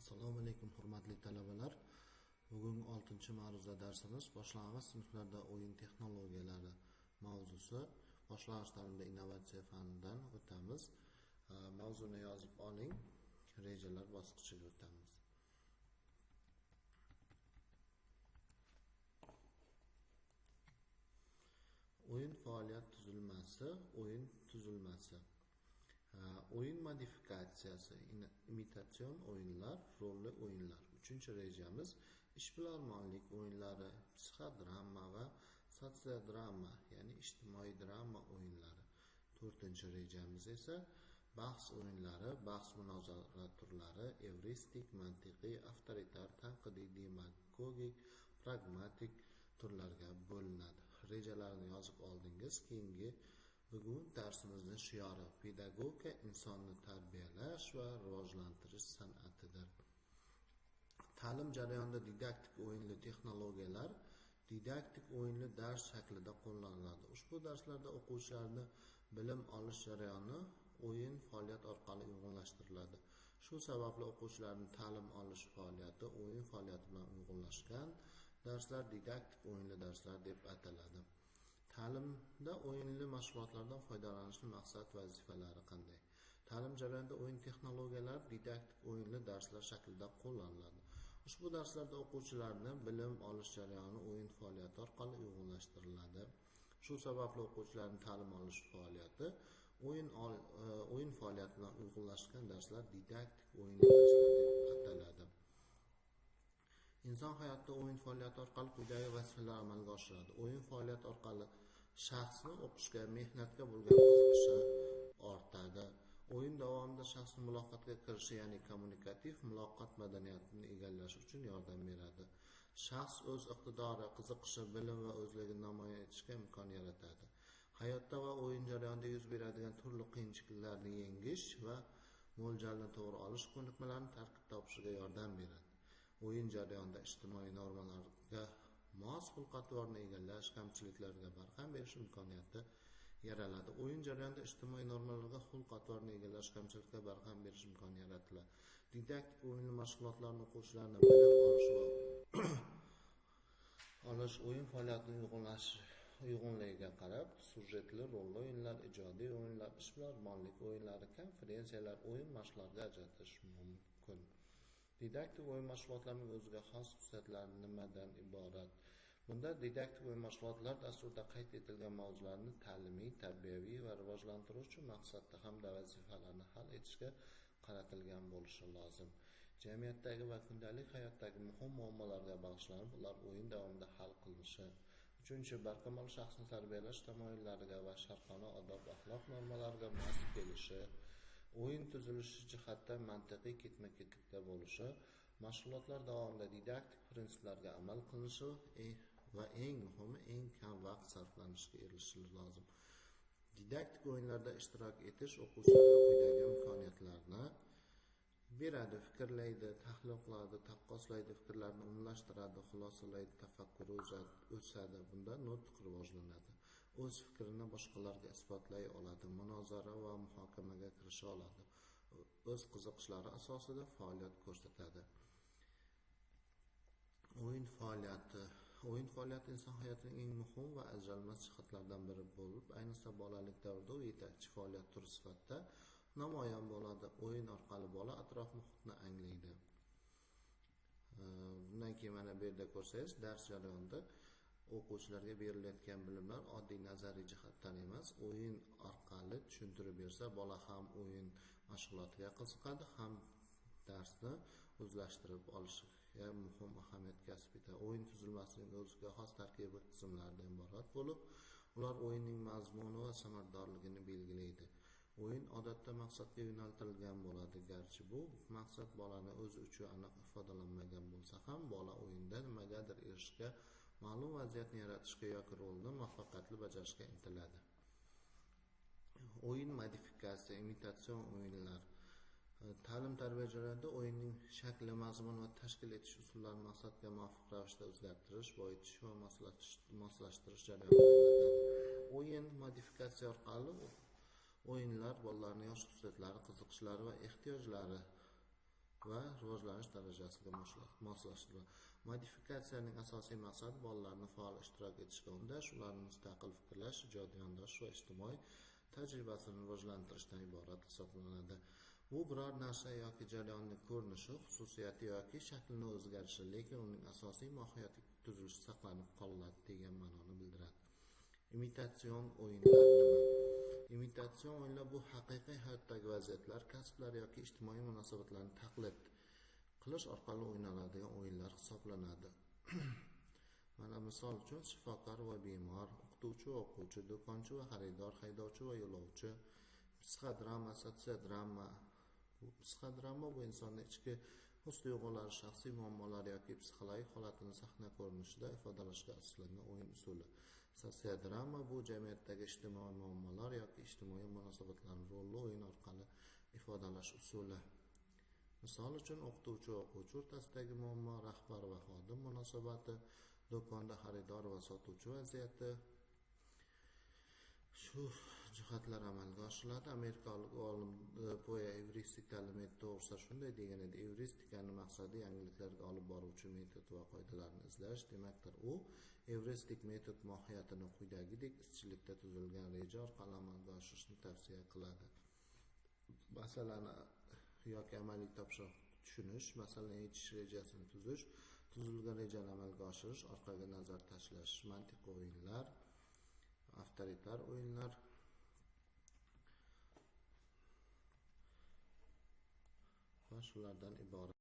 Assalomu alaykum hurmatli talabalar. Bugun 6-ma'ruza darsimiz boshlang'ich sinflarda o'yin texnologiyalari mavzusi. Boshlang'ich ta'limda innovatsiya fanidan o'tamiz. Mavzuni yozib oling. Rejalar bosqichiga o'tamiz. O'yin faoliyat tuzilmasi, o'yin tuzilmasi. O'yin modifikatsiyasi, imitatsion o'yinlar, rolli o'yinlar. 3-rejamiz ishbilarmonlik o'yinlari, psixodrama va sotsiodrama, ya'ni ijtimoiy drama o'yinlari. 4-rejamiz esa bahs o'yinlari, bahs munozara turlari, evristik, mantiqiy, avtoritar, tanqidiy, demagogik, pragmatik turlarga bo'linadi. Rejalarni yozib oldingiz. Keyingi bugun darsimizning shiori pedagogika insonni tarbiyalash va rivojlantirish san'atidir. Ta'lim jarayonida didaktik o'yinli texnologiyalar didaktik o'yinli dars shaklida qo'llaniladi. Ushbu darslarda o'quvchilarning bilim olish jarayoni o'yin faoliyat orqali uyg'unlashtiriladi. Shu sababli o'quvchilarning ta'lim olish faoliyati o'yin faoliyati bilan uyg'unlashgan darslar didaktik o'yinli darslar deb ataladi. Ta'limda o'yinli mashg'ulotlardan foydalanishning maqsad va vazifalari qanday? Ta'lim jarayonida o'yin texnologiyalari didaktik o'yinli darslar shaklida qo'llaniladi. Ushbu darslarda o'quvchilarning bilim olish jarayoni o'yin faoliyati orqali uyg'unlashtiriladi. Shu sababli o'quvchilarning ta'lim olish faoliyati o'yin faoliyati bilan uyg'unlashgan darslar didaktik o'yinli darslar deb ataladi. Inson hayotida o'yin faoliyati orqali quyidagi vazifalar amalga oshiradi. O'yin faoliyati orqali shaxsni o'qishga, mehnatga bo'lgan qiziqishi ortadi. O'yin davomida shaxsning muloqotga kirishi, ya'ni kommunikativ muloqot madaniyatini egallash uchun yordam beradi. Shaxs o'z iqtidori, qiziqishi, bilim va o'zligini namoyon etishga imkon yaratadi. Hayotda va o'yin jarayonida yuz beradigan turli qiyinchiliklarni yengish va mo'ljalni to'g'ri olish ko'nikmalarini tarkib topishiga yordam beradi. O'yin jarayonida ijtimoiy normalarga mos xulq-atvorni egallash, kamchiliklarga barham berish imkoniyati yaraladi. O'yin jarayonida ijtimoiy normalarga xulq-atvorni egallash, kamchiliklarga barham berish imkoni yaratiladi. Didaktik o'yinli mashg'ulotlarni o'quvchilarning bilim olish o'yin faoliyatining uyg'unligiga qarab sujetli rolli o'yinlar, ijodiy o'yinlar, ishbilarmonlik o'yinlari, konferensiyalar, o'yin mashg'ulotlariga ajratish mumkin. Didaktik o'yin mashg'ulotlarining o'ziga xos xususiyatlari nimadan iborat? Bunda didaktik o'yin mashg'ulotlar dasturida qayd etilgan mavzularni ta'limiy, tarbiyaviy va rivojlantiruvchi maqsadda hamda vazifalarni hal etishga qaratilgan bo'lishi lozim. Jamiyatdagi va kundalik hayotdagi muhim muammolarga bag'ishlanib, ular o'yin davomida hal qilinishi. 3. Shaxsni tarbiyalash tamoyillariga va sharqona odob-axloq normalariga mos kelishi. O'yin tuzilishi jihatdan mantiqiy ketma-ketlikda bo'lishi, mashg'ulotlar davomida didaktik prinsiplarga amal qilinishi va eng muhimi eng kam vaqt sarflanishiga erishishi lozim. Didaktik o'yinlarda ishtirok etish o'quvchilarga quyidagi imkoniyatlarni beradi: fikrlaydi, tahlil qiladi, taqqoslaydi, fikrlarni umumlashtiradi, xulosalaydi, tafakkuri o'sadi. Bunda nutq rivojlanadi. O'z fikrini boshqalarga isbotlay oladi, munozara va muhokamaga kirisha oladi. O'z qiziqishlari asosida faoliyat ko'rsatadi. O'yin faoliyati inson hayotining eng muhim va ajralmas jihatlaridan biri bo'lib, ayniqsa bolalik davrida u yetakchi faoliyat turi sifatida namoyon bo'ladi. O'yin orqali bola atrof muhitni anglaydi. Bundan keyin mana bu yerda ko'rsangiz, dars jarayonida o'quvchilarga berilayotgan bilimlar oddiy nazariy jihatdan emas, o'yin orqali tushuntirib bersa, bola ham o'yin mashg'ulotiga qiziqadi, ham darsni o'zlashtirib olishiga muhim ahamiyat kasb etadi. O'yin tuzilmasining o'ziga xos tarkibiy tizimlardan iborat bo'lib, ular o'yinning mazmuni va samaradorligini belgilaydi. O'yin odatda maqsadga yo'naltirilgan bo'ladi, garchi bu maqsad bolani o'zi uchun aniq ifodalanmagan bo'lsa ham, bola o'yinda nimagadir erishishga, ma'lum vaziyatni yaratishga yoki rolni muvaffaqiyatli bajarishga intiladi. O'yin modifikatsiya, imitatsion o'yinlar. Ta'lim-tarbiya jarayonida o'yinning shakli, mazmun va tashkil etish usullarini maqsadga muvofiq ravishda o'zgartirish, boyitish va moslashtirish jarayonlaridir. O'yin modifikatsiya orqali o'yinlar bolalarning yosh xususiyatlari, qiziqishlari va ehtiyojlari va rivojlanish darajasiga moslashtiradi. Modifikatsiyaning asosiy maqsadi bolalarni faol ishtirok etishga undash, ularni mustaqil fikrlash, ijodiy yondashish va ijtimoiy tajribasini rivojlantirishdan iborat hisoblanadi. Bu biror narsa yoki jarayonning ko'rinishi, xususiyati yoki shaklini o'zgarishi, lekin uning asosiy mohiyati tuzilishi saqlanib qoladi degan ma'noni bildiradi. Imitatsion o'yinlar nima? Imitatsion o'yinlar bu haqiqiy hayotdagi vaziyatlar, kasblar yoki ijtimoiy munosabatlarni taqlid qilish orqali o'ynaladigan o'yinlar hisoblanadi. Mana misol uchun shifokor va bemor, o'qituvchi va o'quvchi, do'konchi va xaridor, haydovchi va yo'lovchi, psixodrama, sotsiodrama. Psixodrama bu insonning ichki his-tuyg'ulari, shaxsiy muammolari yoki psixologik holatini sahna ko'rinishida ifodalashga asoslangan o'yin usuli. Sotsiodrama bu jamiyatdagi ijtimoiy muammolar yoki ijtimoiy munosabatlarni rolli o'yin orqali ifodalash usuli. Misol uchun o'qituvchi va o'quvchi o'rtasidagi muammo, rahbar va xodim munosabati, do'konda xaridor va sotuvchi vaziyati. Shu jihatlar amalga oshiriladi. Amerikalik olim Poya evristikali metod to'g'risida shunday degan edi: evristikaning maqsadi yangiliklarga olib boruvchi metod va qoidalarni izlash. Demakdir, u evristik metod mohiyatini quyidagidek izchillikda tuzilgan reja orqali amalga oshirishni tavsiya qiladi. Masalani yoki amaliy topshiriq tushunish, masalani yechish rejasini tuzish, tuzilgan rejani amalga oshirish, orqaga nazar tashlash, mantiqiy o'yinlar, avtoritar o'yinlar va shulardan iborat.